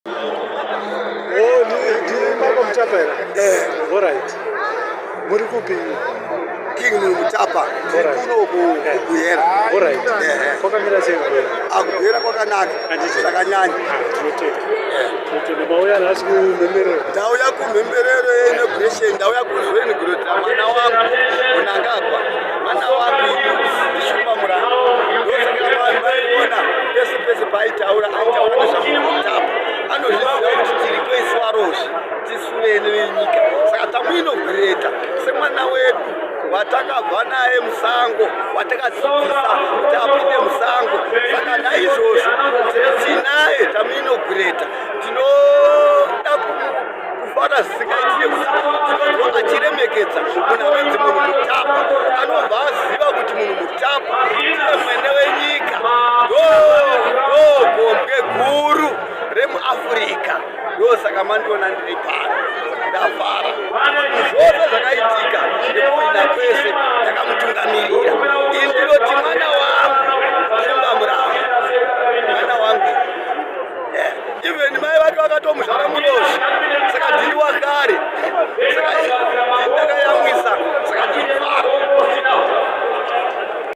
Oh, ni Mama Mutapa era? All right. Muri kupi? King Mutapa. Kuno kubuyera. All right. Kwakamira sei kubuyera? Akubuyera kwakanaka. Zvakanyanya. Kuti mauya nasi kumhemberero. Ndauya kumhemberero inauguration, ndauya kuzoinaugurata mwana wangu Mnangagwa. Mwana wangu ndishupa murango. Ndosaka vanhu vaiona pese paitaura nezvaMutapa. Anozviziva kuti tiri kuiswa rozvi tisuve nenyika. Saka tamuinaugurata semwana wedu watakabva naye musango, watakadzidzisa kuti apinde musango. Saka naizvozvo tinaye tamuinaugurata. Tinoda kufara zvisingaitire kuti tinobva achiremekedza munhu anonzi munhu Mutapa. Anobva aziva kuti munhu Mutapa ndiye mwene wenyika, ndogombwe guru remuAfrica. Ndosaka mandiona ndiri pano ndafara. Zvose zvakaitika